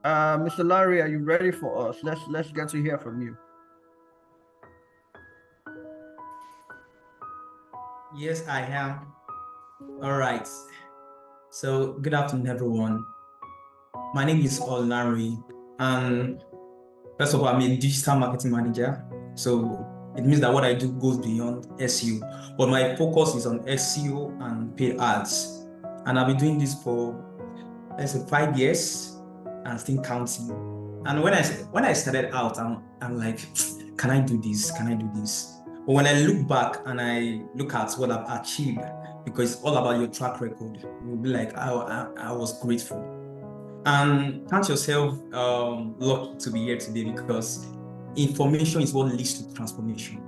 Mr. Larry, are you ready for us? Let's get to hear from you. Yes, I am. All right. So, good afternoon, everyone. My name is Larry, and first of all, I'm a digital marketing manager. So it means that what I do goes beyond SEO, but my focus is on SEO and paid ads. And I've been doing this for, let's say, 5 years and still counting. And when I started out, I'm like, can I do this? Can I do this? But when I look back and I look at what I've achieved, because it's all about your track record, you'll be like, I was grateful. And count yourself lucky to be here today, because information is what leads to transformation.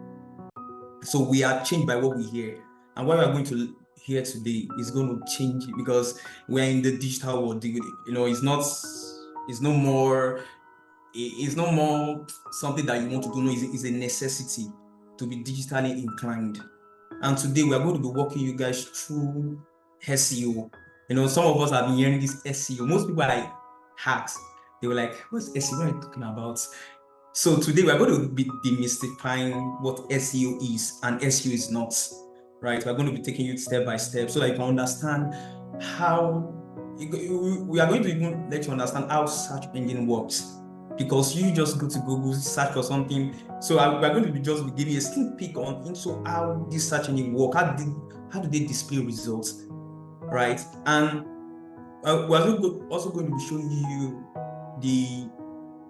So we are changed by what we hear. And what we are going to hear today is going to change it, because we're in the digital world. It's no more something that you want to do. No, it's a necessity to be digitally inclined. And today we are going to be walking you guys through SEO. Some of us have been hearing this SEO. Most people are like hacks. They were like, what's SEO? What are you talking about? So today we are going to be demystifying what SEO is and SEO is not. Right? We're going to be taking you step by step so that you can understand how we are going to even let you understand how search engine works. Because you just go to Google, search for something. So we're going to be just giving you a sneak peek into how this search engine work. How do they display results, right? And we're also going to be showing you the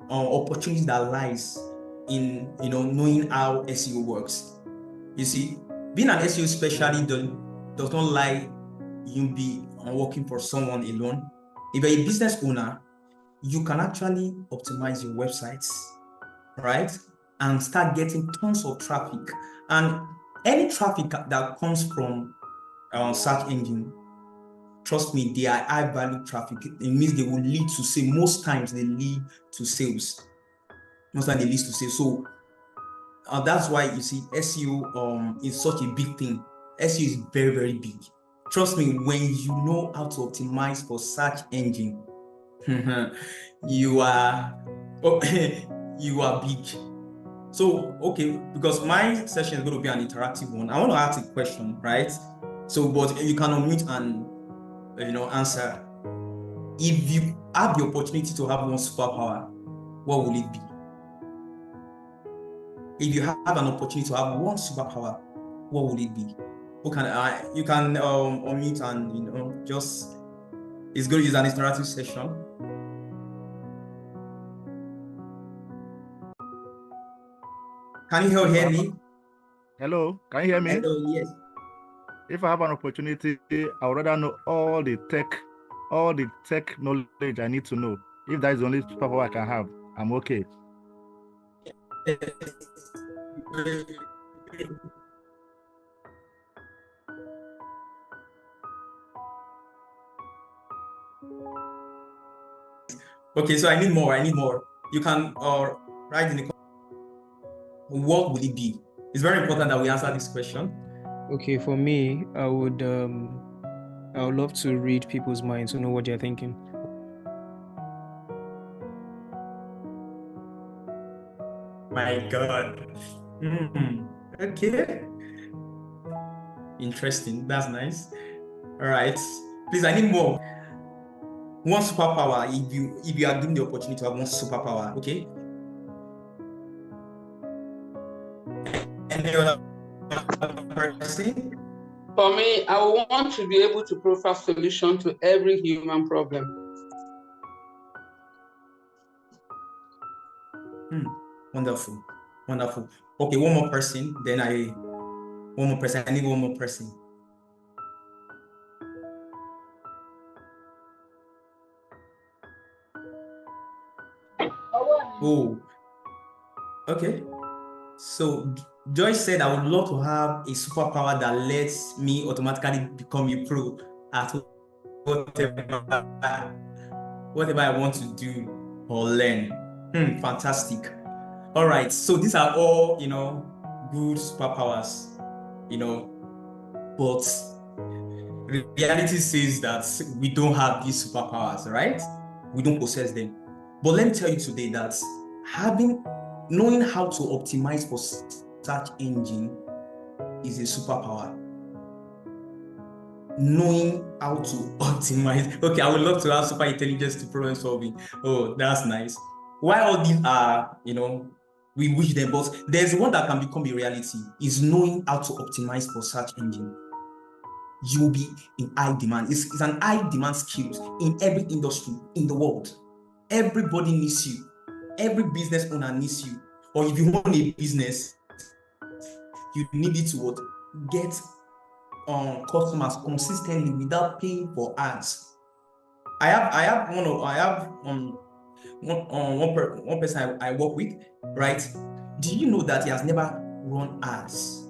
opportunities that lies in knowing how SEO works. You see, being an SEO specialist does not lie you be working for someone alone. If you're a business owner, you can actually optimize your websites, right? And start getting tons of traffic. And any traffic that comes from search engine, trust me, they are high value traffic. It means they will lead to sales. Most times they lead to sales. Most times they lead to sales. So that's why you see SEO is such a big thing. SEO is very, very big. Trust me, when you know how to optimize for search engine, you are you are big. So, okay, because my session is going to be an interactive one, I want to ask a question, right? So, but you can unmute and answer. If you have the opportunity to have one superpower, what will it be? If you have an opportunity to have one superpower, what will it be? You can unmute and just, it's going to use an interactive session. Can you hear me? Hello, can you hear me? Hello, yes. If I have an opportunity, I would rather know all the tech knowledge I need to know. If that is the only superpower I can have, I'm okay. Okay, so I need more. You can write in the comments, what will it be? It's very important that we answer this question. Okay, for me, I would love to read people's minds to know what they're thinking. My God. Okay. Interesting. That's nice. All right. Please, I need more. One superpower. If you are given the opportunity to have one superpower, okay? Any other person? For me, I want to be able to provide solution to every human problem. Wonderful. Okay, one more person. I need one more person. Oh, okay. So Joyce said, I would love to have a superpower that lets me automatically become a pro at whatever I want to do or learn. Fantastic. All right. So these are all, good superpowers, but reality says that we don't have these superpowers, right? We don't possess them. But let me tell you today that knowing how to optimize for search engine is a superpower. Knowing how to optimize. Okay, I would love to have super intelligence to problem solving. Oh, that's nice. Why all these are, we wish them, but there's one that can become a reality, is knowing how to optimize for search engine. You will be in high demand. It's an high demand skill in every industry in the world. Everybody needs you. Every business owner needs you. Or if you own a business, you need it to get customers consistently without paying for ads. I have one person I work with, right? Do you know that he has never run ads,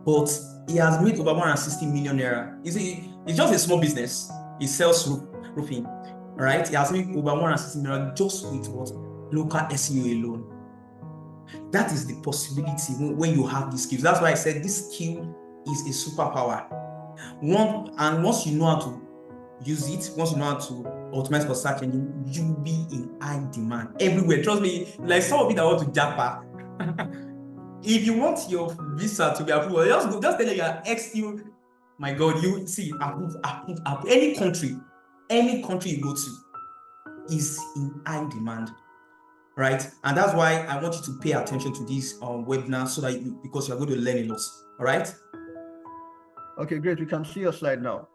but he has made over 160 million naira? It's just a small business. He sells roofing, right? He has made over 160 million just with local SEO alone. That is the possibility when you have these skills. That's why I said this skill is a superpower. Once you know how to use it, once you know how to optimize for search engine, you'll be in high demand everywhere. Trust me, like some of you that want to japa. If you want your visa to be approved, just tell your ex-you, my God, you see, approve. Any country you go to is in high demand, right? And that's why I want you to pay attention to this webinar because you're going to learn a lot, all right? Okay, great. We can see your slide now.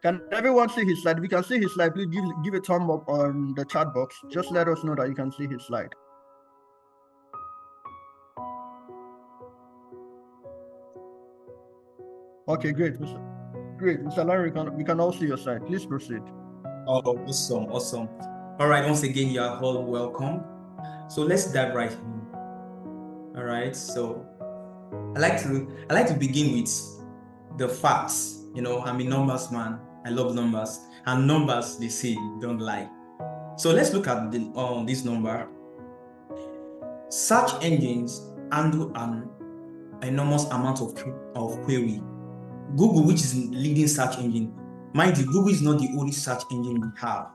Can everyone see his slide? If you can see his slide, please give a thumb up on the chat box. Just let us know that you can see his slide. Okay, great. Great. Mr. Larry, we can all see your slide. Please proceed. Oh, awesome. All right, once again, you are all welcome. So let's dive right in. All right, so I like to begin with the facts. I'm a numbers man. I love numbers, and numbers, they say, don't lie. So let's look at this number. Search engines handle an enormous amount of query. Google, which is leading search engine, mind you, Google is not the only search engine we have.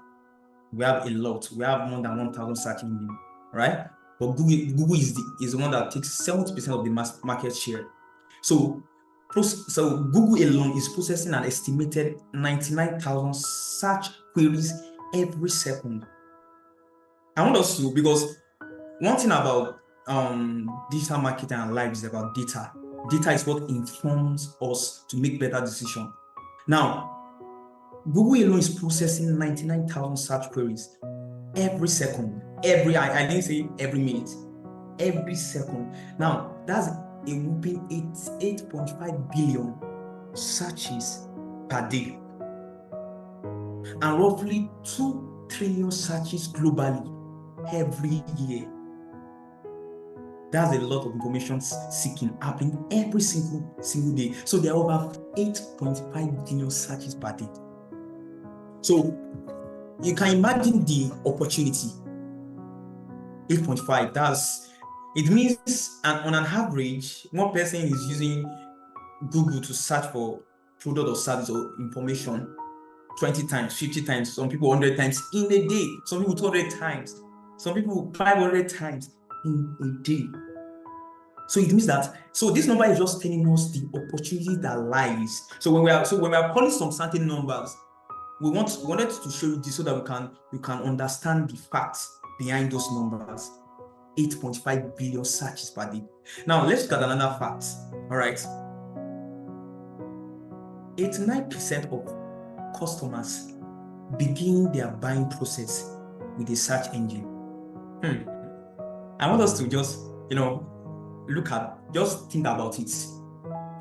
We have a lot. We have more than 1,000 search engines, right? But Google is the one that takes 70% of the market share. So Google alone is processing an estimated 99,000 search queries every second. I want us to, because one thing about digital marketing and life is about data. Data is what informs us to make better decisions. Now, Google alone is processing 99,000 search queries every second. I didn't say every minute, every second. Now, that's a whopping 8.5 billion searches per day, and roughly 2 trillion searches globally every year. That's a lot of information seeking happening every single day. So there are over 8.5 billion searches per day. So you can imagine the opportunity. 8.5, it means on an average, one person is using Google to search for product or service or information 20 times, 50 times, some people 100 times in a day, some people 200 times, some people 500 times in a day. So it means that, this number is just telling us the opportunity that lies. So when we are calling some certain numbers, we wanted to show you this so that you can understand the facts behind those numbers. 8.5 billion searches per day. Now let's look at another fact. All right. 89% of customers begin their buying process with a search engine. I want us to just, just think about it.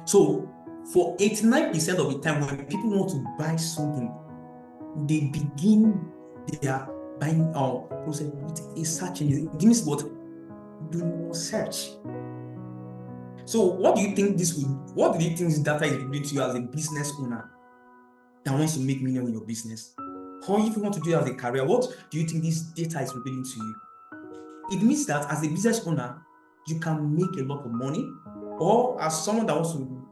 So for 89% of the time when people want to buy something, they begin their buying process with a search engine. It means what? Do not search. So what do you think this data is revealing to you as a business owner that wants to make millions in your business? Or if you want to do it as a career, what do you think this data is revealing to you? It means that as a business owner, you can make a lot of money, or as someone that wants to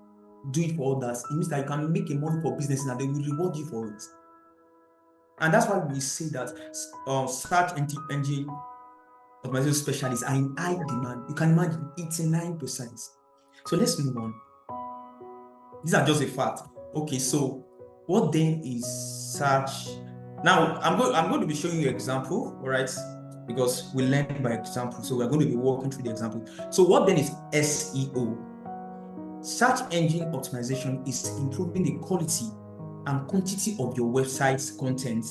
do it for others, it means that you can make a money for businesses and they will reward you for it. And that's why we say that search engine optimization specialists are in high demand. You can imagine 89%. So let's move on. These are just a fact. Okay, so what then is search? Now I'm going to be showing you an example, all right? Because we learn by example. So we're going to be walking through the example. So what then is SEO? Search engine optimization is improving the quality and quantity of your website's content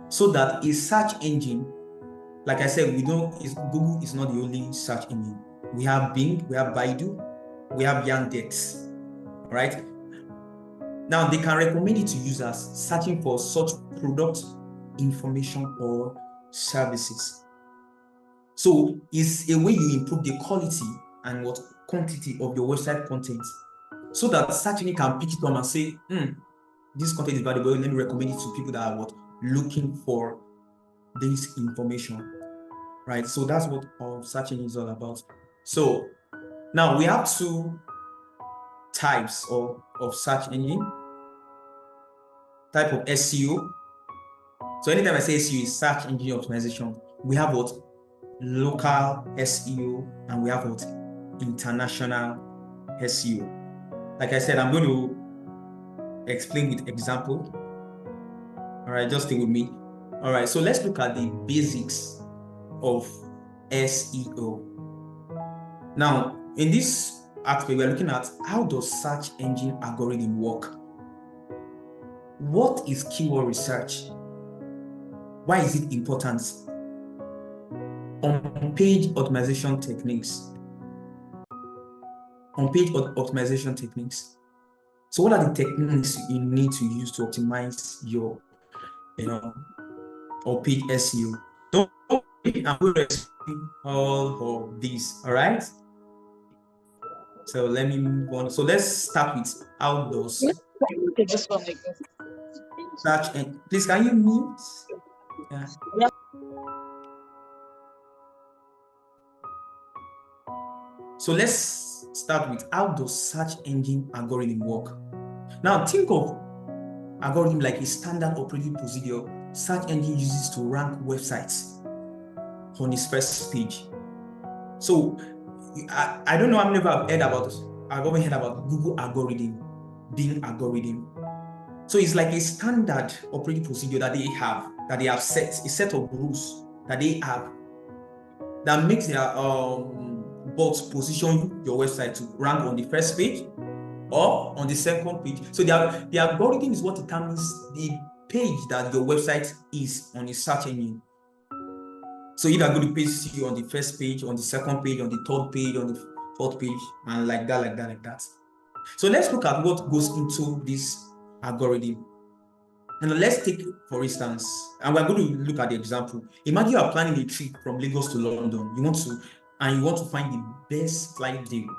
so that a search engine, like I said, Google is not the only search engine. We have Bing, we have Baidu, we have Yandex, right? Now they can recommend it to users searching for such product, information, or services. So it's a way you improve the quality and what quantity of your website content so that search engine can pick it up and say, this content is valuable, let me recommend it to people that are looking for this information, right? So that's what search engine is all about. So now we have two types of search engine. Type of SEO. So anytime I say SEO is search engine optimization, we have what? Local SEO, and we have what? International SEO. Like I said, I'm going to explain with example. All right, just stay with me. All right, so let's look at the basics of SEO. Now, in this aspect, we're looking at how does search engine algorithm work? What is keyword research? Why is it important? On-page optimization techniques. On-page optimization techniques. So what are the techniques you need to use to optimize your, on-page SEO? Don't worry, I'm going to explain all of these, all right? So let me move on. So let's start with how does search and please can you mute? Yeah. So let's start with how does search engine algorithm work? Now think of algorithm like a standard operating procedure search engine uses to rank websites on its first page. So I don't know, I've never heard about this. I've only heard about Google algorithm, Bing algorithm. So it's like a standard operating procedure that they have set, a set of rules that they have that makes their bots position your website to rank on the first page or on the second page. So the algorithm is what determines the page that your website is on the search engine. So if I'm going to place you on the first page, on the second page, on the third page, on the fourth page, and like that. So let's look at what goes into this algorithm. And let's take, for instance, and we're going to look at the example. Imagine you are planning a trip from Lagos to London. You want to find the best flight deal.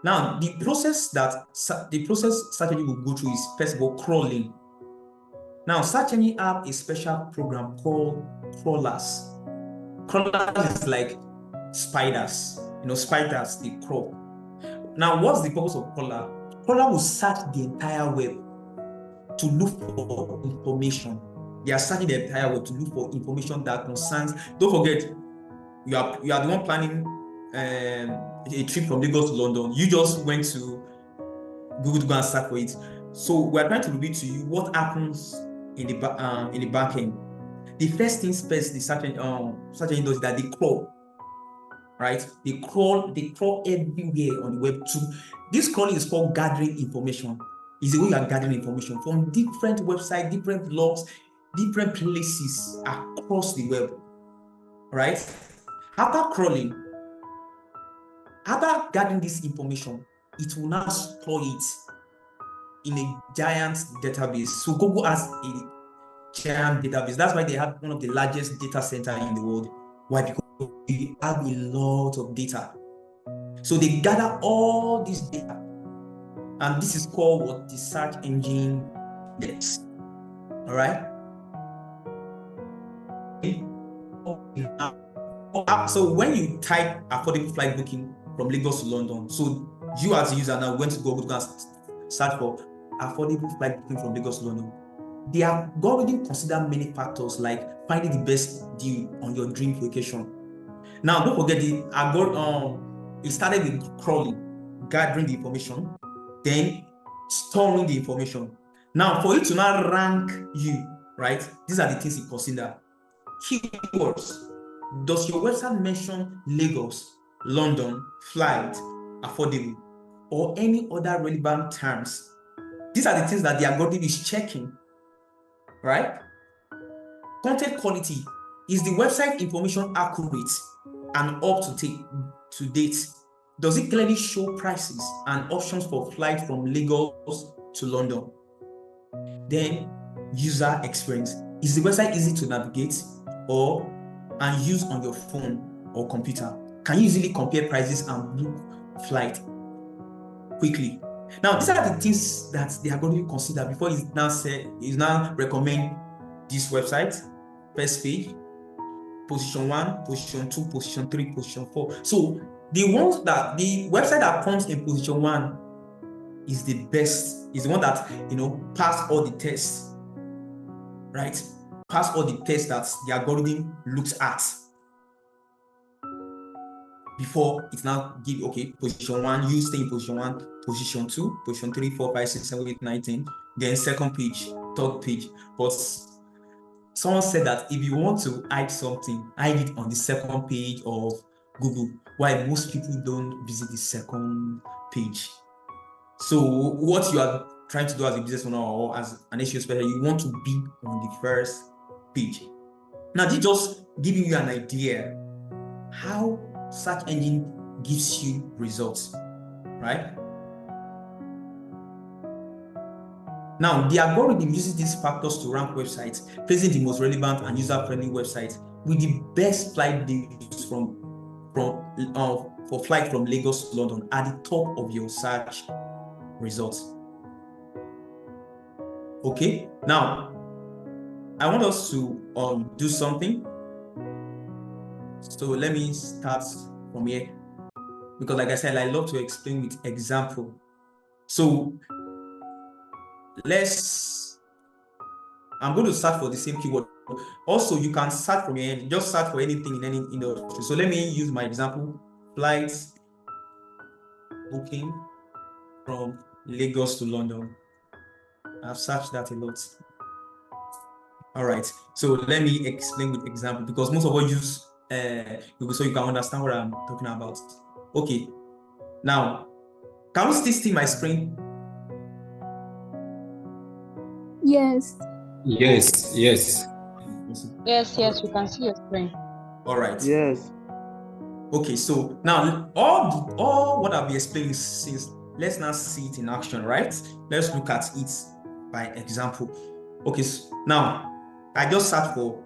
Now, the process search engine will go through is first of all crawling. Now, search engine have a special program called crawlers. Crawlers is like spiders. Spiders, they crawl. Now, what's the purpose of crawler? Crawler will search the entire web to look for information. They are searching the entire web to look for information that concerns. Don't forget, you are the one planning a trip from Lagos to London. You just went to Google to go and search for it. So we're trying to reveal to you what happens in the back end. The first things first, the search engine does that they crawl. Right? They crawl everywhere on the web too. This crawling is called gathering information. It's the way you are gathering information from different websites, different blogs, different places across the web. Right? After crawling, after gathering this information, it will now store it in a giant database. So Google has a giant database. That's why they have one of the largest data centers in the world. Why? Because they have a lot of data. So they gather all this data, and this is called what the search engine index. All right. So when you type affordable flight booking from Lagos to London, so you as a user now went to Google and search for affordable flight booking from Lagos to London. the algorithm consider many factors like finding the best deal on your dream location. Now, don't forget the algorithm. It started with crawling, gathering the information, then storing the information. Now, for it to now rank you, right? These are the things it consider. Keywords. Does your website mention Lagos, London, flight, affordable, or any other relevant terms? These are the things that the algorithm is checking, right? Content quality. Is the website information accurate and up to date? Does it clearly show prices and options for flight from Lagos to London? Then user experience. Is the website easy to navigate and use on your phone or computer? Can you easily compare prices and book flight quickly? Now, these are the things that they are going to consider before it now recommend this website. First page, position 1, position 2, position 3, position 4. So the website that comes in position 1 is the best, is the one that passed all the tests, right? Pass all the tests that the algorithm looks at before it now give, okay, position 1, you stay in position 1, position 2, position 3, 4, 5, 6, 7, 8, 9, 10, then second page, third page. But someone said that if you want to hide something, hide it on the second page of Google, why most people don't visit the second page. So what you are trying to do as a business owner or as an SEO specialist, you want to be on the first page. Now, this just giving you an idea how search engine gives you results, right? Now, the algorithm uses these factors to rank websites, placing the most relevant and user-friendly websites with the best flight deals for flight from Lagos to London at the top of your search results. Okay, now I want us to do something. So let me start from here, because like I said, I love to explain with example. So I'm going to search for the same keyword. Also, you can search from your end, just search for anything in any industry. So let me use my example, flights booking from Lagos to London. I've searched that a lot. All right, so let me explain with example, because most of us use so you can understand what I'm talking about. Okay, now can we still see my screen? Yes. Yes, yes. Yes, we can see your screen. All right. Yes. Okay, so now all what I've been explaining since, let's now see it in action, right? Let's look at it by example. Okay, so now I just searched for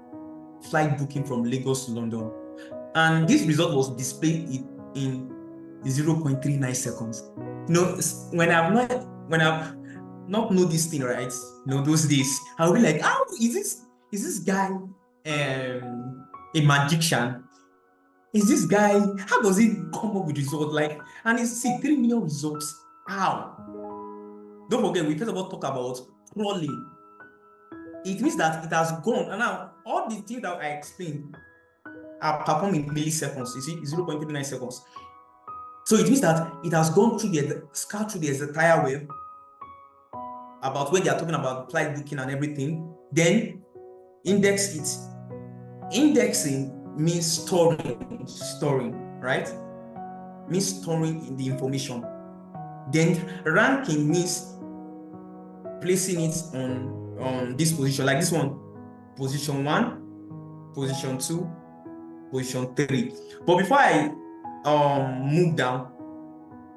flight booking from Lagos to London, and this result was displayed in 0.39 seconds. When I've not know this thing, right? Those days I'll be like, how is this guy a magician? Is this guy, how does he come up with results and it's 3 million results? How? Don't forget, we first of all talk about crawling. It means that it has gone, and now all the things that I explained are performed in milliseconds. You see, 0.39 seconds. So it means that it has gone through scout through the entire web about where they are talking about flight booking and everything, then index it. Indexing means storing, right? Means storing in the information. Then ranking means placing it on this position, like this one, position 1, position 2, position 3. But before I move down,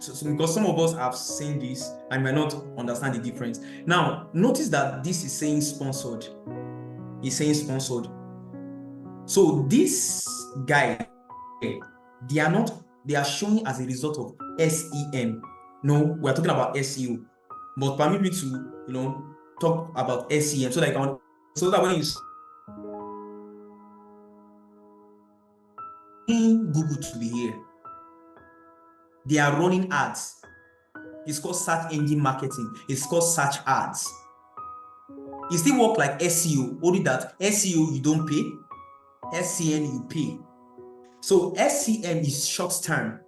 so because some of us have seen this and may not understand the difference. Now, notice that this is saying sponsored. It's saying sponsored. So this guy, they are showing as a result of SEM. No, we're talking about SEO. But permit me to talk about SEM so that when you in Google to be here, they are running ads. It's called search engine marketing. It's called search ads. It still work like SEO, only that SEO you don't pay, SCM you pay. So SCM is short term,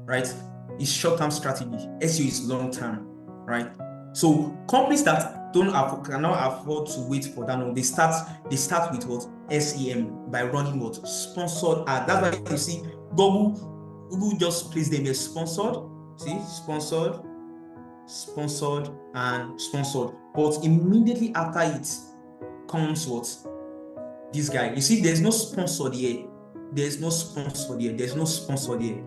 right? It's short-term strategy. SEO is long-term, right? So companies that cannot afford to wait for that long, they start with what? SEM by running what? Sponsored ad. That's why you see Google just place them as sponsored. See, sponsored, and sponsored. But immediately after it comes what? This guy. You see, there's no sponsored here. There's no sponsored here. There's no sponsored here.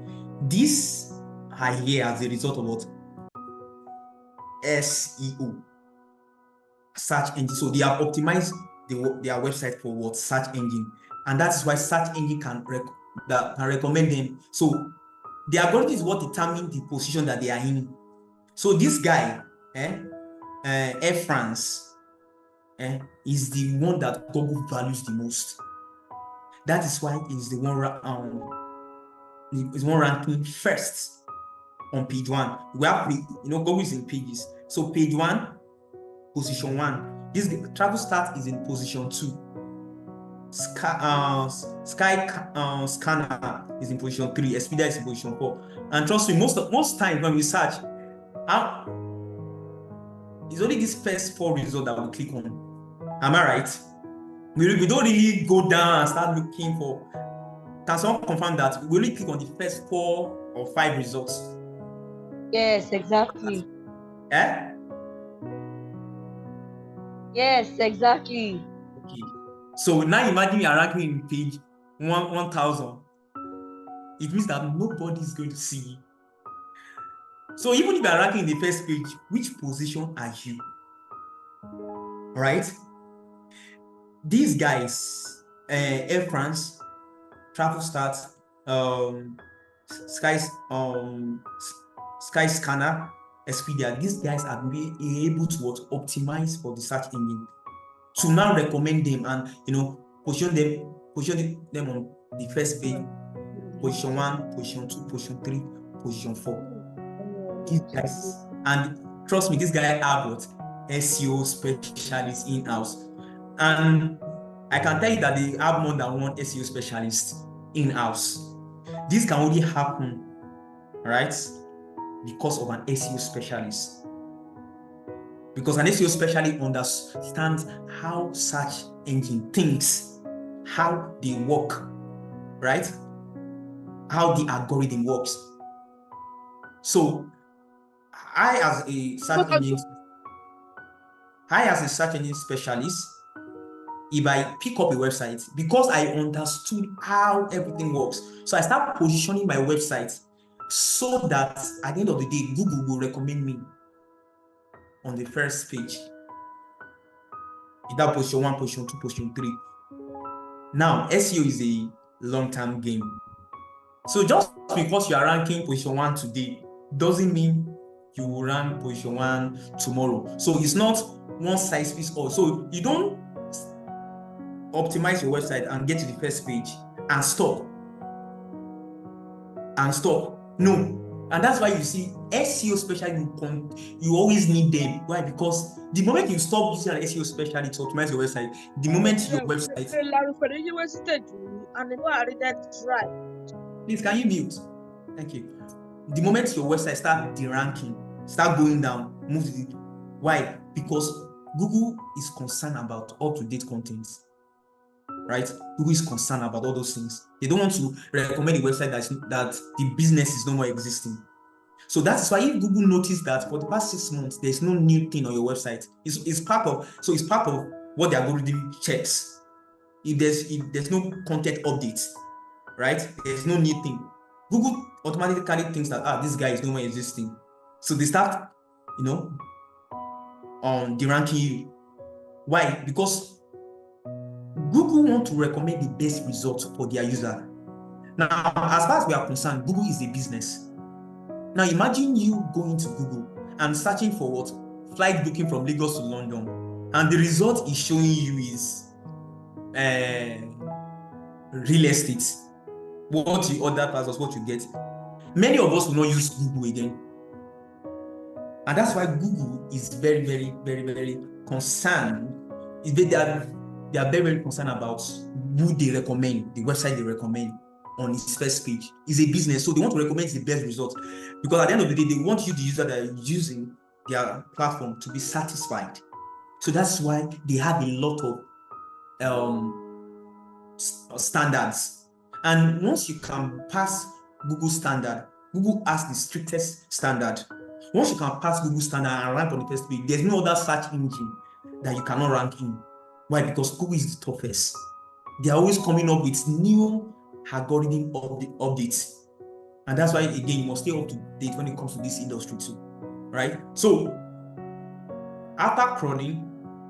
These are here as a result of what? SEO, search engine. So they have optimized their website for what? Search engine, and that is why search engine can recommend them. So the algorithm is what determines the position that they are in. So this guy, Air France, is the one that Google values the most. That is why he's the one ranking first on page 1. We have Google is in pages. So page 1, position 1. This travel start is in position 2. Sky Scanner is in position 3. Expedia is in position 4. And trust me, most times when we search, it's only this first 4 results that we click on. Am I right? We don't really go down and start looking for. Can someone confirm that we only click on the first 4 or 5 results? Yes, exactly. Eh? Yes, exactly. Okay. So now imagine you are ranking in page 1000. It means that nobody is going to see you. So even if you are ranking in the first page, which position are you? Right? These guys, Air France, Travel Start, Sky Scanner, Expedia, these guys have been able to optimize for the search engine to now recommend them and position them on the first page, position 1, position 2, position 3, position 4. These guys, and trust me, this guy have what? SEO specialist in-house, and I can tell you that they have more than one SEO specialist in-house. This can only happen, right, because of an SEO specialist. Because an SEO specialist understands how search engine thinks, how they work, right? How the algorithm works. So I as a search engine specialist, if I pick up a website, because I understood how everything works, so I start positioning my website so that at the end of the day, Google will recommend me on the first page. Either position 1, position 2, position 3. Now, SEO is a long-term game. So just because you are ranking position 1 today doesn't mean you will rank position 1 tomorrow. So it's not one size fits all. So you don't optimize your website and get to the first page and stop. No. And that's why you see SEO specialist, you always need them. Why? Because the moment you stop using an SEO specialist to optimize your website, the moment your website. Please, can you mute? Thank you. The moment your website start deranking, start going down, move to the. Why? Because Google is concerned about up-to-date content. Right? Google is concerned about all those things. They don't want to recommend a website that the business is no more existing. So that's why if Google noticed that for the past 6 months, there's no new thing on your website. It's part of what the algorithm checks. If there's no content updates, right? There's no new thing. Google automatically thinks that this guy is no more existing. So they start, deranking you. Why? Because Google want to recommend the best results for their user. Now, as far as we are concerned, Google is a business. Now, imagine you going to Google and searching for what? Flight booking from Lagos to London. And the result is showing you is real estate. What you order versus what you get. Many of us will not use Google again. And that's why Google is very, very, very, very concerned they are very, very concerned about who they recommend, the website they recommend on its first page. It's a business, so they want to recommend the best result, because at the end of the day, they want you, the user that are using their platform, to be satisfied. So that's why they have a lot of standards. And once you can pass Google standard, Google has the strictest standard. Once you can pass Google standard and rank on the first page, there's no other search engine that you cannot rank in. Why? Because Google is the toughest. They are always coming up with new algorithm updates. And that's why, again, you must stay up to date when it comes to this industry too, right? So after crawling,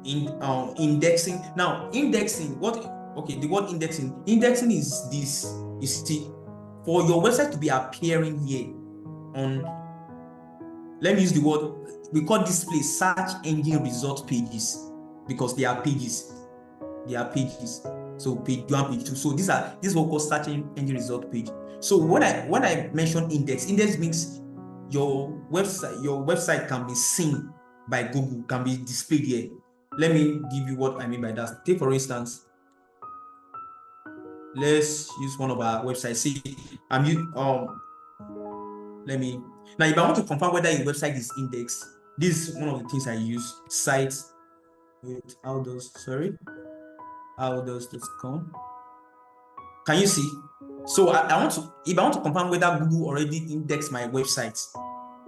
indexing. Now, indexing, the word indexing is this. You see, for your website to be appearing here on, let me use the word, we call this place search engine result pages, because they are pages. So page 1, page 2. So this is what we call search engine result page. So when I mention index means your website can be seen by Google, can be displayed here. Let me give you what I mean by that. Take, for instance, let's use one of our websites. See, now if I want to confirm whether your website is indexed, this is one of the things I use. Sites with outdoors.com. Can you see? So if I want to confirm whether Google already indexed my website,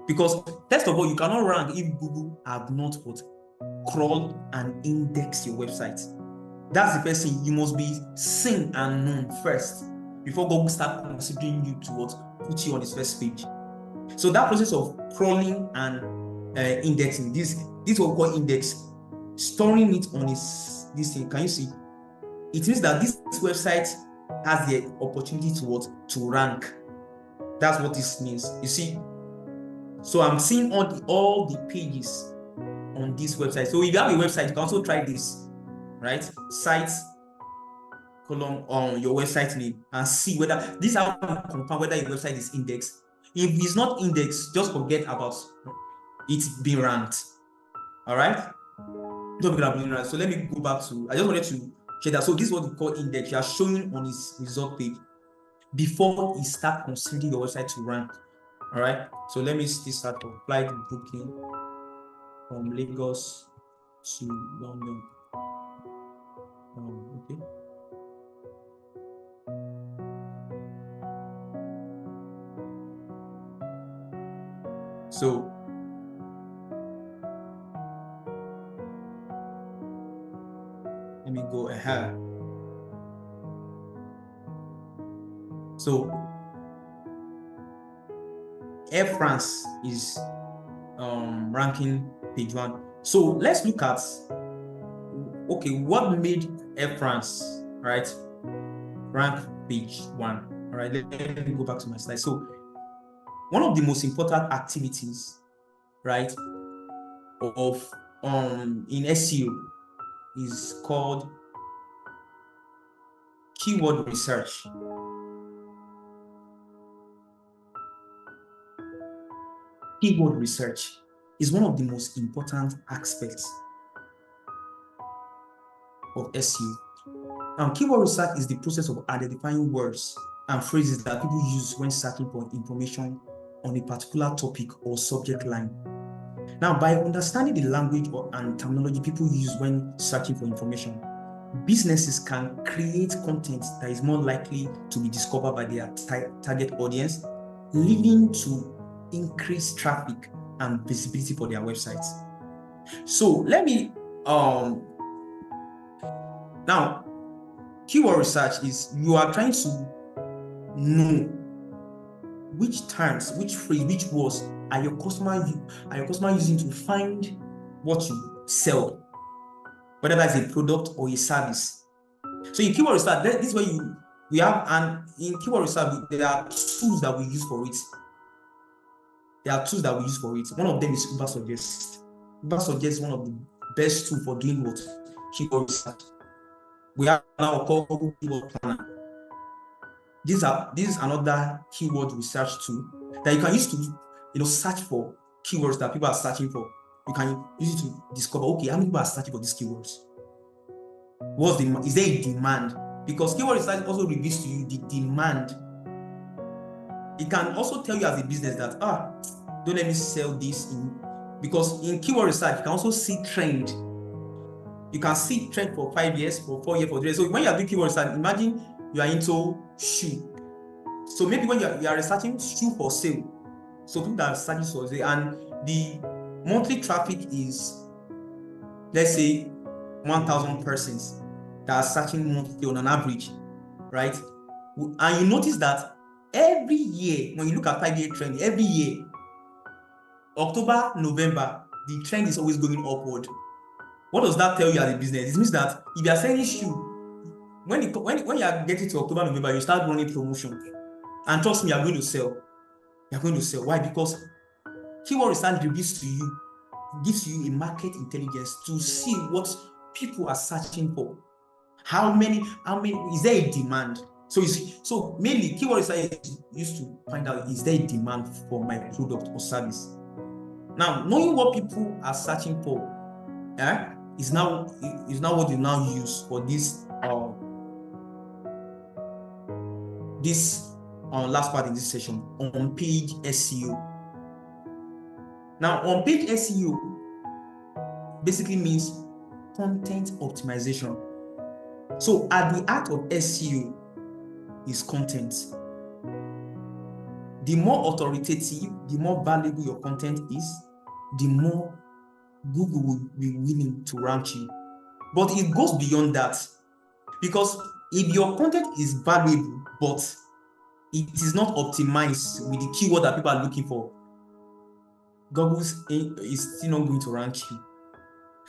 because first of all, you cannot rank if Google have not crawled and indexed your website. That's the first thing. You must be seen and known first before Google start considering you to put you on its first page. So that process of crawling and indexing, this is what we call index, storing it on this thing. Can you see? It means that this website has the opportunity to rank. That's what this means. You see, so I'm seeing all the pages on this website. So if you have a website, you can also try this, right? Sites column on your website name and see whether this is how you confirm whether your website is indexed. If it's not indexed, just forget about it being ranked. All right. So let me go back to, I just wanted to share that. So this is what we call index. You are showing on his result page before he start considering your website to rank. All right. So let me still start for flight booking from Lagos to London. Okay. So let me go ahead. So Air France is ranking page 1. So let's look at, okay, what made Air France, right, rank page 1. All right, let me go back to my slide. So one of the most important activities, right, of in SEO is called keyword research. Keyword research is one of the most important aspects of SEO. Now, keyword research is the process of identifying words and phrases that people use when searching for information on a particular topic or subject line. Now, by understanding the language and terminology people use when searching for information, businesses can create content that is more likely to be discovered by their target audience, leading to increased traffic and visibility for their websites. So let me now, keyword research is you are trying to know which terms, which phrase, which words are your customer using to find what you sell, whether that's a product or a service. So in keyword research, this is where we have, and in keyword research, there are tools that we use for it. One of them is Ubersuggest. Ubersuggest is one of the best tools for doing what? Keyword research. We have now called Keyword Planner. This is another keyword research tool that you can use to search for keywords that people are searching for. You can use it to discover, okay, how many people are searching for these keywords? Is there a demand? Because keyword research also reveals to you the demand. It can also tell you as a business that, don't let me sell this because in keyword research, you can also see trend. You can see trend for 5 years, for 4 years, for 3 years. So when you are doing keyword research, imagine you are into shoe. So maybe when you are researching shoe for sale, so people that are searching for sale, and the monthly traffic is, let's say, 1,000 persons that are searching monthly on an average, right? And you notice that every year, when you look at 5-year trend, every year, October, November, the trend is always going upward. What does that tell you as a business? It means that if you are selling shoe, when you are getting to October, November, you start running promotion. And trust me, you are going to sell. You are going to sell. Why? Because keyword research reveals to you, gives you a market intelligence to see what people are searching for. How many, is there a demand? So mainly keyword research is used to find out, is there a demand for my product or service? Now, knowing what people are searching for is now what you now use for this last part in this session, on page SEO. Now, on page SEO basically means content optimization. So at the heart of SEO is content. The more authoritative, the more valuable your content is, the more Google will be willing to rank you. But it goes beyond that, because if your content is valuable but it is not optimized with the keyword that people are looking for, Google is still not going to rank you.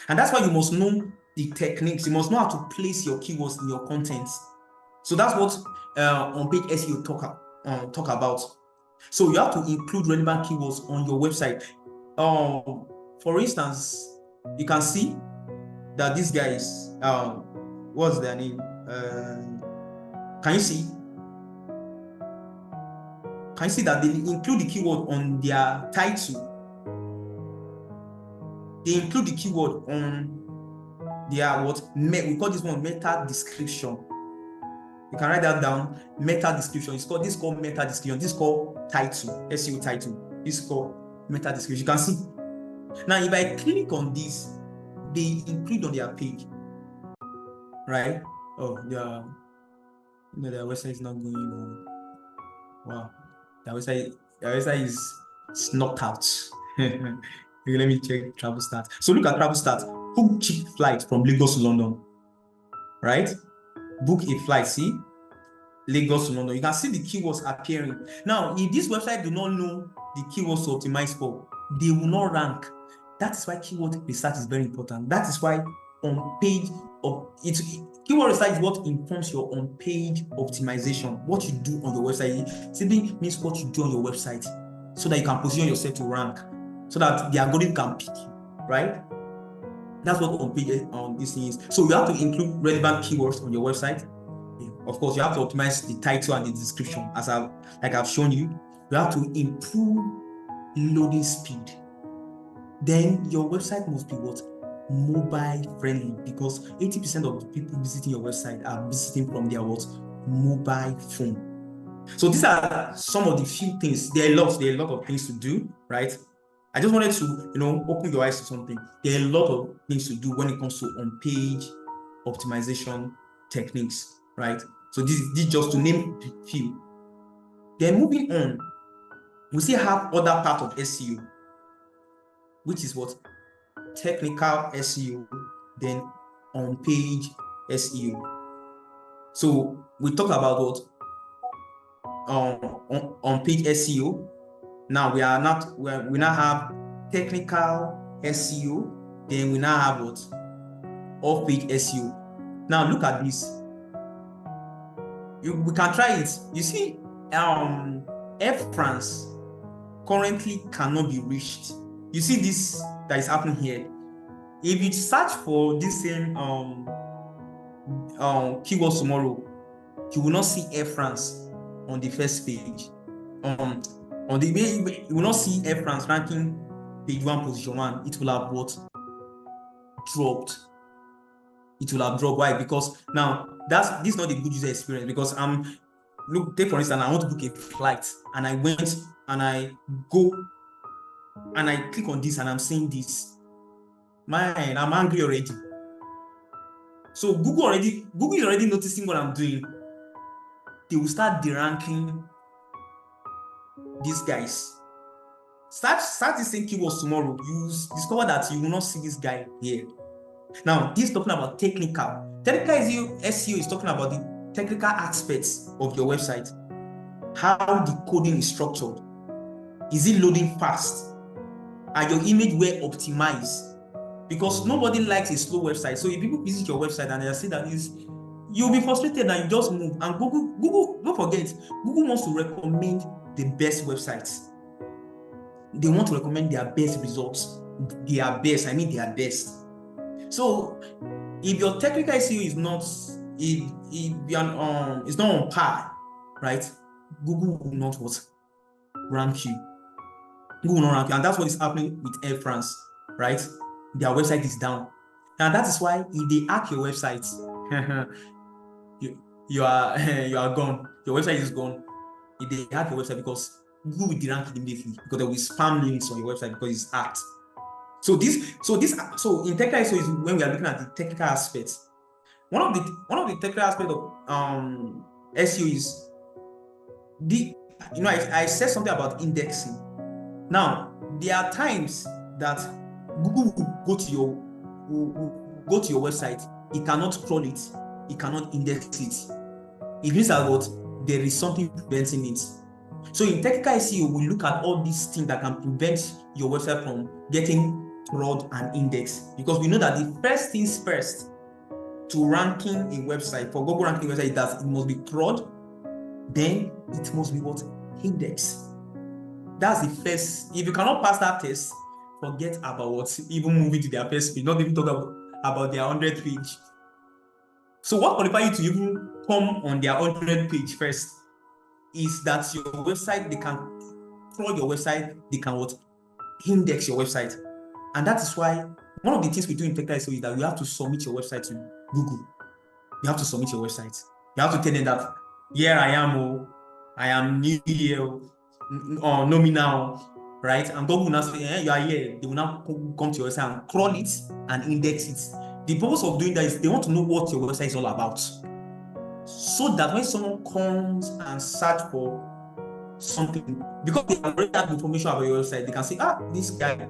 And that's why you must know the techniques. You must know how to place your keywords in your content. So that's what on page SEO talk about. So you have to include relevant keywords on your website. For instance, you can see that these guys, what's their name? Can you see? Can you see that they include the keyword on their title? They include the keyword on their we call this one meta description. You can write that down. Meta description. This is called meta description. This is called title, SEO title. This is called meta description. You can see. Now, if I click on this, they include on their page, right? Oh, their website is not going on. Wow, their website is knocked out. Let me check travel stats. So look at travel stats. Book cheap flight from Lagos to London, right? Book a flight, see? Lagos to London. You can see the keywords appearing. Now, if this website do not know the keywords to optimize for, they will not rank. That is why keyword research is very important. That is why on page keyword research is what informs your on-page optimization. What you do on your website simply means what you do on your website, so that you can position yourself to rank, so that the algorithm can pick you, right? That's what on-page this thing is. So you have to include relevant keywords on your website. Of course, you have to optimize the title and the description, as I've shown you. You have to improve loading speed. Then your website must be mobile friendly, because 80% of the people visiting your website are visiting from their mobile phone. So these are some of the few things. There are a lot of things to do, right? I just wanted to open your eyes to something. There are a lot of things to do when it comes to on-page optimization techniques, right? So this is just to name a few. Then moving on, we still have other part of SEO, which is technical SEO, then on-page SEO. So we talk about on-page SEO. Now we now have technical SEO, then we now have off-page SEO. Now look at this. We can try it. You see, Air France currently cannot be reached. You see this that is happening here. If you search for this same keywords tomorrow, you will not see Air France on the first page. On the way, you will not see Air France ranking page 1, position 1. It will have dropped. it will have dropped. Why? Because now this is not a good user experience. Because look, take for instance, I want to book a flight, and I went and I go and I click on this, and I'm seeing this. Man, I'm angry already. So Google is already noticing what I'm doing. They will start deranking these guys. Start the same keywords tomorrow. You discover that you will not see this guy here. Now, this is talking about technical. Technical SEO is talking about the technical aspects of your website. How the coding is structured. Is it loading fast? Are your image well optimized? Because nobody likes a slow website. So if people visit your website and they see that you'll be frustrated and you just move. And Google, don't forget, Google wants to recommend the best websites. They want to recommend their best results. Their best. So if your technical SEO is not is not on par, right? Google will not rank you. Google will not rank you, and that's what is happening with Air France, right? Their website is down, and that is why if they hack your website, you are gone. Your website is gone. If they hack your website, because Google will derank it immediately, because there will be spam links on your website because it's hacked. So in technical SEO is when we are looking at the technical aspects. One of the technical aspects of SEO is I said something about indexing. Now there are times that Google will go to your website. It cannot crawl it. It cannot index it. It means that there is something preventing it. So in technical SEO, we look at all these things that can prevent your website from getting crawled and indexed, because we know that the first things first to ranking a website, for Google ranking a website, it must be crawled, then it must be indexed. That's the first. If you cannot pass that test, forget about even moving to their first page, not even talk about their 100th page. So what qualifies you to even come on their 100th page first is that your website, they can crawl your website, they can index your website. And that is why one of the things we do in technical SEO is that you have to submit your website to Google. You have to submit your website. You have to tell them that, here I am, I am new here, or know me now, right? And Google will now say, you are here. They will now come to your website and crawl it and index it. The purpose of doing that is they want to know what your website is all about, so that when someone comes and search for something, because they already have information about your website, they can say, this guy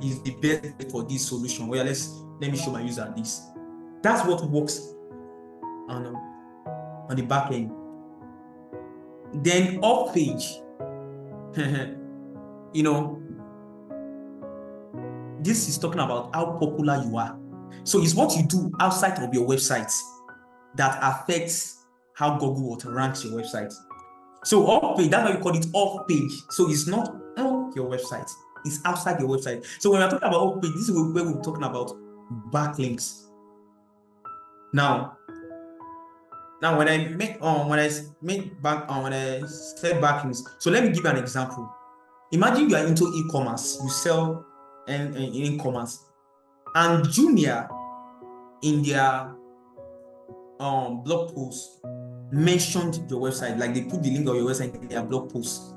is the best for this solution. Well, let me show my user this. That's what works on the back end. Then off page, this is talking about how popular you are. So it's what you do outside of your website that affects how Google ranks your website. So off page, that's why we call it off page. So it's not on your website, it's outside your website. So when we're talking about off page, this is where we're talking about backlinks. Now when I said backlinks, so let me give you an example. Imagine you are into e-commerce, you sell in e-commerce, and Jumia in their blog post mentioned your website, like they put the link of your website in their blog post,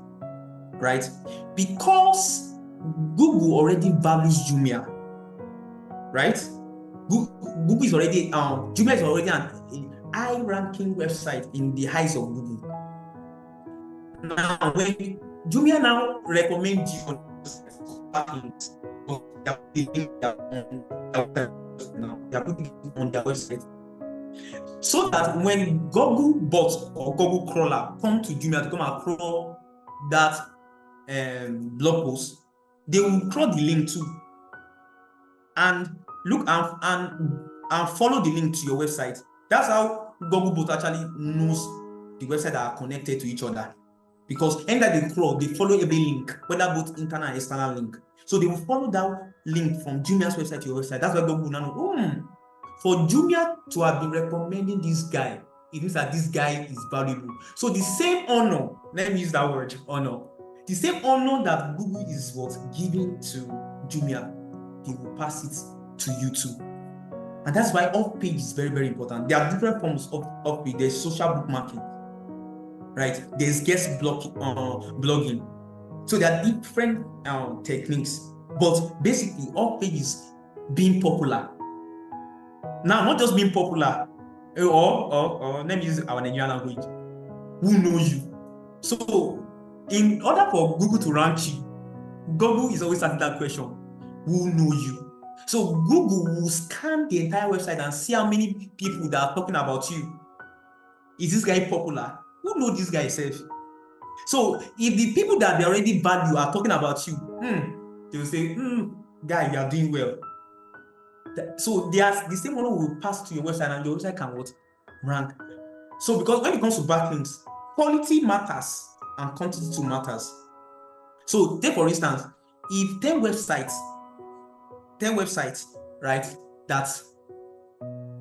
right? Because Google already values Jumia, right? Google is already Jumia is already an high-ranking website in the eyes of Google. Now, when Jumia now recommends you they are putting it on their website, so that when Google bot or Google crawler come to Jumia to come and crawl that blog post, they will crawl the link too and look and follow the link to your website. That's how Google bot actually knows the websites that are connected to each other, because anytime they crawl, they follow every link, whether both internal and external link. So they will follow that link from Jumia's website to your website. That's why Google will now know, for Jumia to have been recommending this guy, it means that this guy is valuable. So the same honor, let me use that word, honor, the same honor that Google is giving to Jumia, they will pass it to you too. And that's why off-page is very, very important. There are different forms of off-page. There's social bookmarking, right? There's guest blogging. So there are different techniques. But basically, off-page is being popular. Now, not just being popular, or let me use our Nigerian language. Who knows you? So, in order for Google to rank you, Google is always asking that question: who knows you? So Google will scan the entire website and see how many people that are talking about you. Is this guy popular? Who knows this guy self? So if the people that they already value are talking about you, they will say, guy, you are doing well. So the same one will pass to your website and your website can rank. So because when it comes to backlinks, quality matters and quantity too matters. So take for instance, if 10 websites, right, that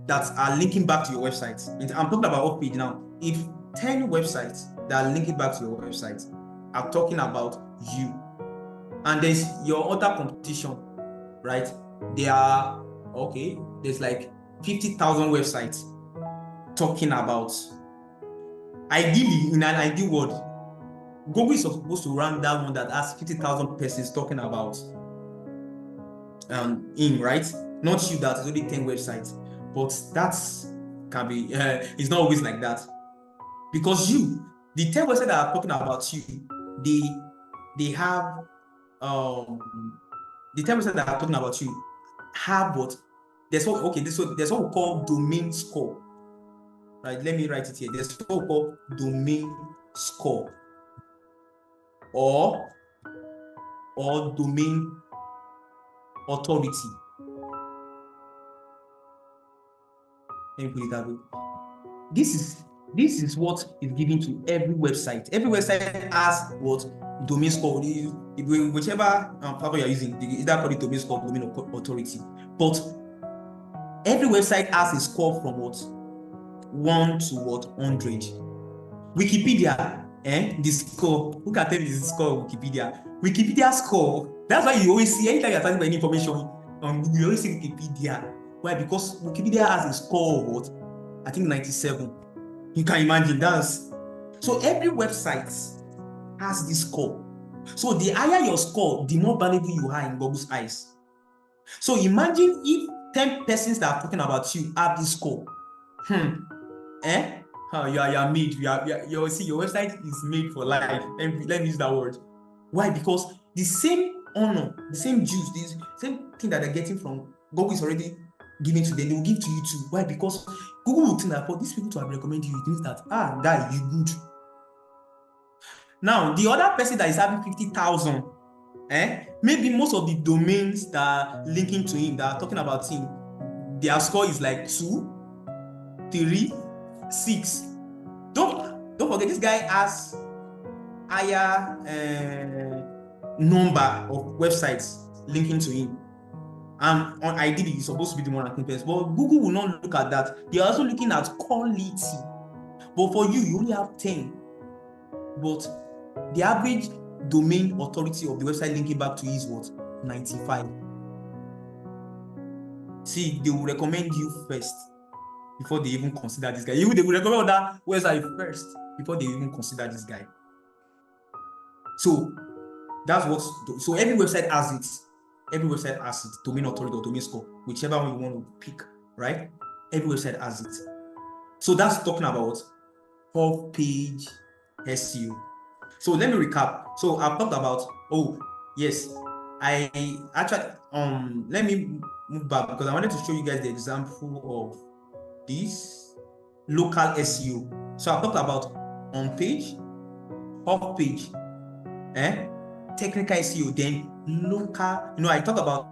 are linking back to your website. I'm talking about off-page now. If 10 websites that are linking back to your website are talking about you, and there's your other competition, right? There's like 50,000 websites talking about. Ideally, in an ideal world, Google is supposed to rank that one that has 50,000 persons talking about right? Not you that is only 10 websites. But can be it's not always like that. Because the 10 websites that are talking about you, they have the 10 websites that are talking about you have what there's what we call domain score. Right, let me write it here. There's what we call domain score or domain authority. Let me put it that way. This is what is given to every website. Every website has what domain score. Whichever platform you're using, they either call it domain score or domain authority. But every website has a score from 1 to 100. Wikipedia, the score. Who can tell me the score of Wikipedia? Wikipedia score. That's why you always see anytime you're typing any information on Google, you always see Wikipedia. Why? Because Wikipedia has a score of I think 97. You can imagine so every website has this score. So the higher your score, the more valuable you are in Google's eyes. So imagine if 10 persons that are talking about you have this score. You are made. Your website is made for life. Let me use that word. Why? Because the same honor, the same juice, the same thing that they're getting from Google is already given to them. They will give to you too. Why? Because Google will think that for these people to have recommended you, it means that guy, you good. Now, the other person that is having 50,000, maybe most of the domains that are linking to him, that are talking about him, their score is like 2, 3, 6. Don't forget, this guy has higher number of websites linking to him. And ideally, he's supposed to be the one ranking first. But Google will not look at that. They are also looking at quality. But for you only have 10. But the average domain authority of the website linking back to you is 95. See, they will recommend you first before they even consider this guy. They will recommend that website first before they even consider this guy. So that's so every website has it. Every website has it, domain authority or domain score, whichever one you want to pick, right? Every website has it. So that's talking about off-page SEO. So let me recap. So I've talked about, I actually, let me move back because I wanted to show you guys the example of this local SEO. So I've talked about on-page, off-page, technical SEO, then local. I talk about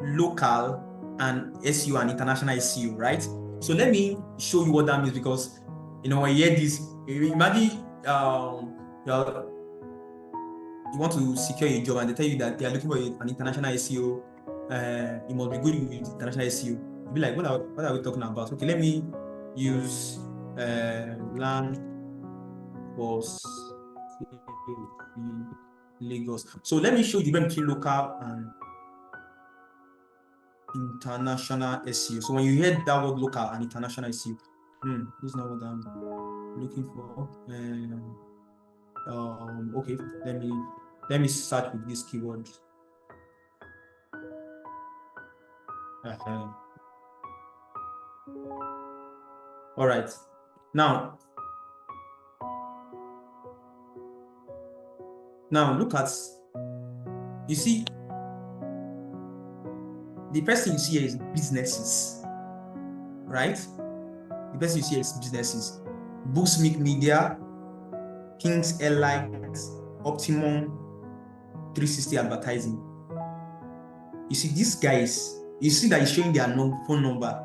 local and SEO and international SEO, right? So let me show you what that means, because when you hear this, imagine you want to secure a job and they tell you that they are looking for an international SEO. You must be good with international SEO. You'll be like, what are we talking about? Okay, let me use land for Lagos. So let me show you the difference between local and international SEO. So when you hear that word local and international SEO, this is not what I'm looking for. Okay, let me start with this keyword. All right. Now look at, you see, the first thing you see here is businesses, right? The first thing you see here is businesses. Booksmith Media, King's Airlines, Optimum, 360 Advertising. You see, these guys, you see that he's showing their phone number.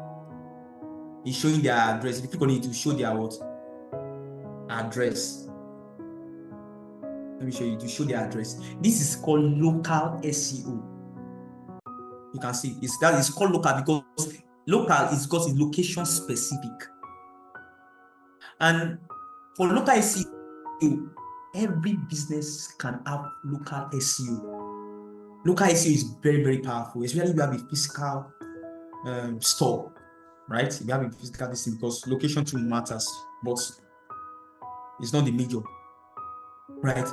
He's showing their address. If you click on it, to show their what? Address. Let me show you to show their address. This is called local SEO. You can see it's called local because it's location specific. And for local SEO, every business can have local SEO. Local SEO is very, very powerful, especially if you have a physical store, right? If you have a physical listing, because location too matters, but it's not the major, right?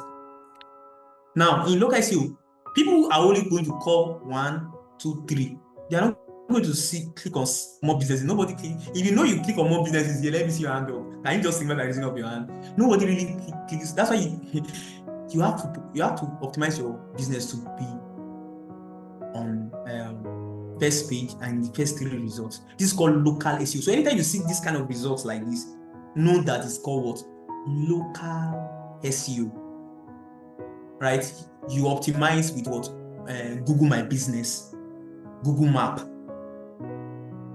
Now, in local SEO, people are only going to call 1, 2, 3. They are not going to click on more businesses. Nobody click. If you know you click on more businesses, let me see your hand up. Can you just signal by raising up your hand? Nobody really clicks. That's why you have to optimize your business to be on first page and the first 3 results. This is called local SEO. So anytime you see this kind of results like this, know that it's called what? Local SEO. Right? You optimize with what? Google My Business, Google Map.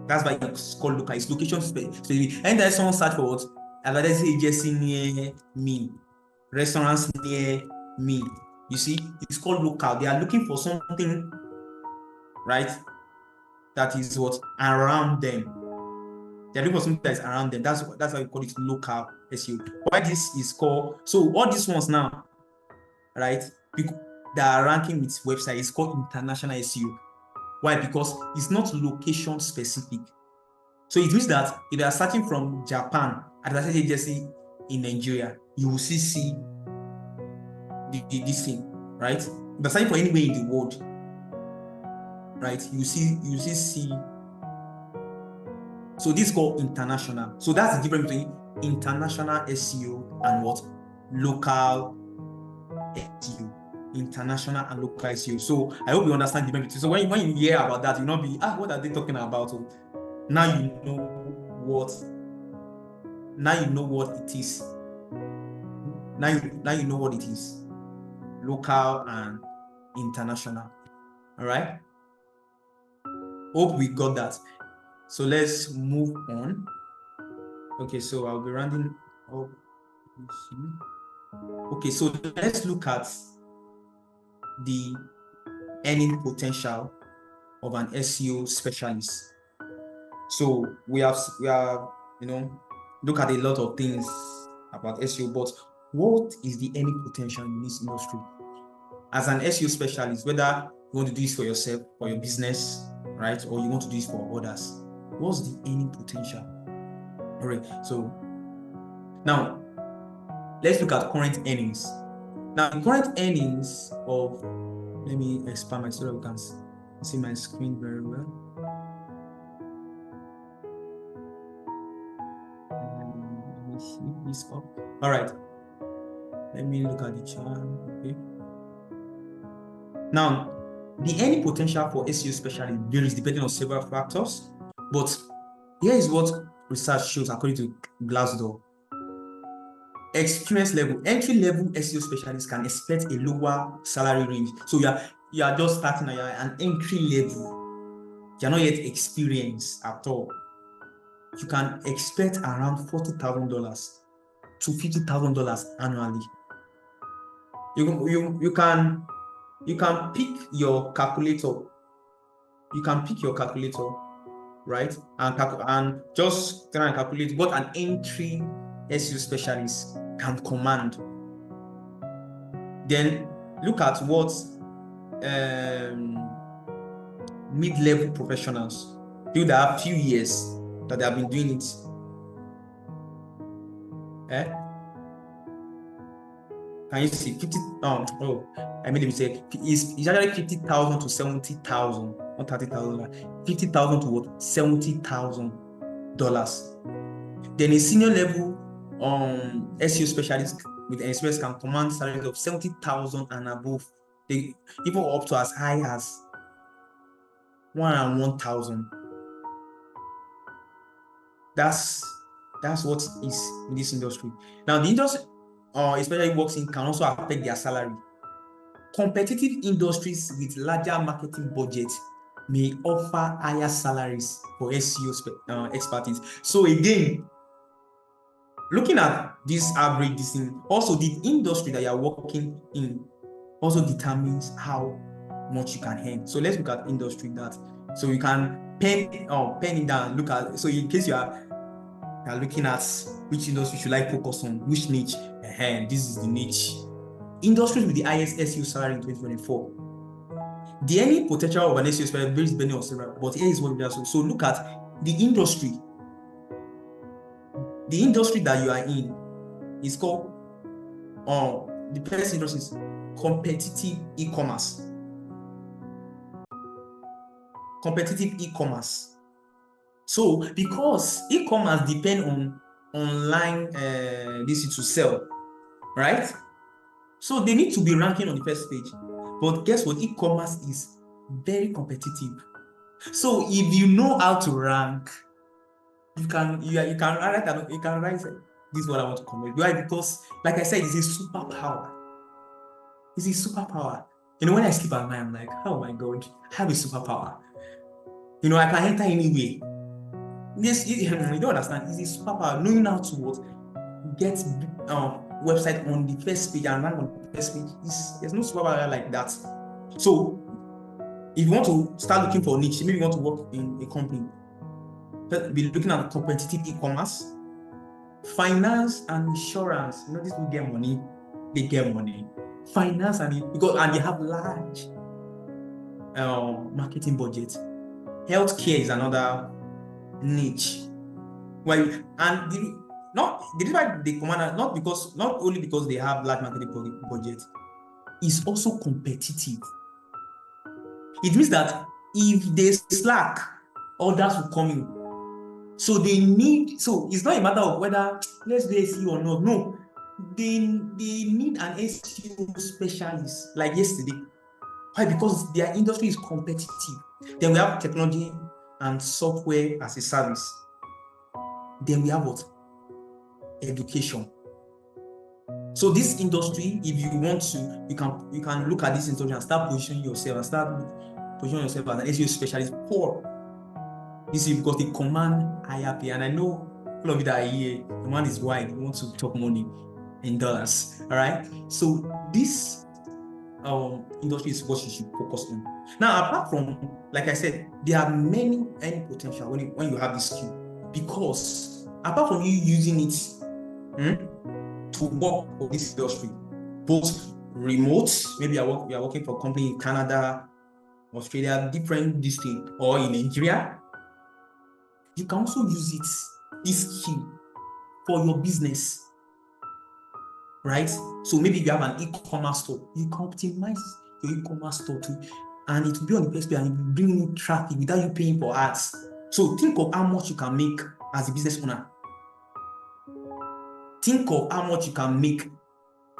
That's why it's called local. It's location specific. And then someone search for what? Advertising agency near me, restaurants near me. You see, it's called local. They are looking for something, right? That is what? Around them. They're looking for something that is around them. That's why we call it local SEO. Why this is called? So all these ones now, right? They are ranking with website. It's called international SEO. Why? Because it's not location specific. So it means that if they are searching from Japan, advertising agency in Nigeria, you will see this thing, right? If they're searching for anywhere in the world, right? You see. So this is called international. So that's the difference between international SEO and what? Local SEO. International and local SEO. So I hope you understand the difference. So when you hear about that, you'll not be, what are they talking about? So now you know what it is. Now you know what it is. Local and international. All right. Hope we got that. So let's move on. Okay, so I'll be rounding up. Okay, so let's look at the earning potential of an SEO specialist. So we have look at a lot of things about SEO, but what is the earning potential in this industry? As an SEO specialist, whether you want to do this for yourself, for your business, right, or you want to do this for others, what's the earning potential? All right, so now let's look at current earnings. Now, the current earnings of, let me expand my so that we can see my screen very well. Let me see this up. All right. Let me look at the chart. Okay. Now, the earning potential for SEO specialists varies depending on several factors, but here is what research shows according to Glassdoor. Experience level, entry level SEO specialists can expect a lower salary range. So you are just starting at an entry level. You're not yet experienced at all. You can expect around $40,000 to $50,000 annually. You can pick your calculator. You can pick your calculator, right? And just try and calculate what an entry SEO specialist can command. Then look at what mid-level professionals, people that have few years that they have been doing it. Can you see 50? I made a mistake. It's actually 50,000 to 70,000, not 30,000. 50,000 to what? $70,000. Then a senior level SEO specialist with experience can command salaries of 70,000 and above. They even up to as high as 101,000. That's what is in this industry. Now, the industry especially works in can also affect their salary. Competitive industries with larger marketing budgets may offer higher salaries for SEO expertise. So again, looking at this average, this thing, also the industry that you are working in also determines how much you can earn. So let's look at industry that. So you can pen it down. Look at, so in case you are looking at which industry should I focus on, which niche, this is the niche. Industries with the highest SEO salary in 2024. The earning potential of an SEO specialist varies depending on several, but here is what we are. So look at the industry. The industry that you are in is called the first industry is competitive e-commerce. Competitive e-commerce. So because e-commerce depend on online this is to sell, right? So they need to be ranking on the first page. But guess what? E-commerce is very competitive. So if you know how to rank, you can write this is what I want to comment. Why? Because like I said, it's a superpower. It's a superpower. You know, when I sleep at night, I'm like, oh my God, I have a superpower. You know, I can enter anywhere. This you don't understand. It's a superpower. Knowing how to what get website on the first page and rank on the first page. There's no superpower like that. So if you want to start looking for a niche, maybe you want to work in a company, be looking at competitive e-commerce, finance and insurance. You know, these people get money, they get money. Finance and they have large marketing budget. Healthcare is another niche. Well, and the reason why they command not only because they have large marketing budget, is also competitive. It means that if they slack, others will come in. So it's not a matter of whether let's do SEO or not. No, they need an SEO specialist like yesterday. Why? Because their industry is competitive. Then we have technology and software as a service. Then we have what? Education. So this industry, if you want to, you can look at this industry and start positioning yourself as an SEO specialist for this is because they command higher pay. And I know all of you that are here, the man is wide, you want to talk money in dollars. All right. So this industry is what you should focus on. Now, apart from, like I said, there are many potential when you have this skill, because apart from you using it to work for this industry, both remote, maybe you are working for a company in Canada, Australia, different district, or in Nigeria, you can also use this skill for your business, right? So maybe you have an e-commerce store, you can optimize your e-commerce store too, and it will be on the first page and it will bring in traffic without you paying for ads. So think of how much you can make as a business owner. Think of how much you can make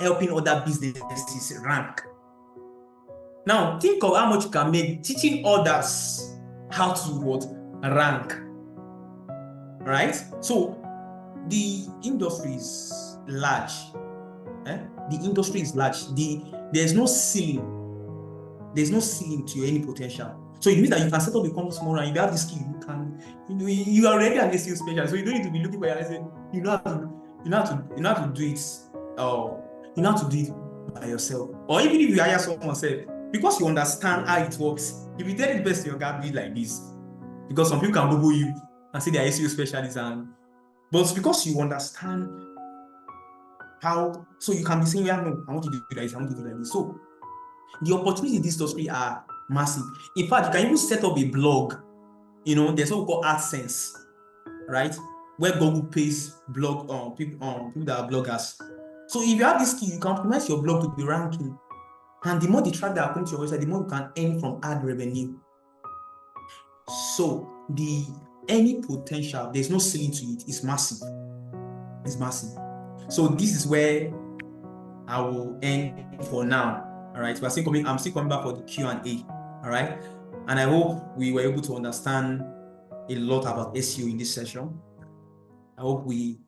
helping other businesses rank. Now, think of how much you can make teaching others how to rank. Right? So the industry is large. The industry is large. There's no ceiling. There's no ceiling to your any potential. So it means that you can set up a company smaller, and if you have the skill, you are already an SEO specialist. So you don't need to be looking for your SEO. You know how to do it. You know how to do it by yourself. Or even if you hire someone self, because you understand how it works. If you tell the best your guy, be like this, because some people can bubble you and say they are SEO specialists, but because you understand how, so you can be saying, yeah, no, I want to do this, I want to do like this. So the opportunities in this industry are Massive. In fact, you can even set up a blog. There's what we call AdSense, right? Where Google pays people that are bloggers. So if you have this skill, you can optimize your blog to be ranking. And the more the traffic that comes to your website, the more you can earn from ad revenue. So the earning potential, there's no ceiling to it. It's massive. It's massive. So this is where I will end for now. All right. I'm still coming back for the Q&A. All right. And I hope we were able to understand a lot about SEO in this session. I hope we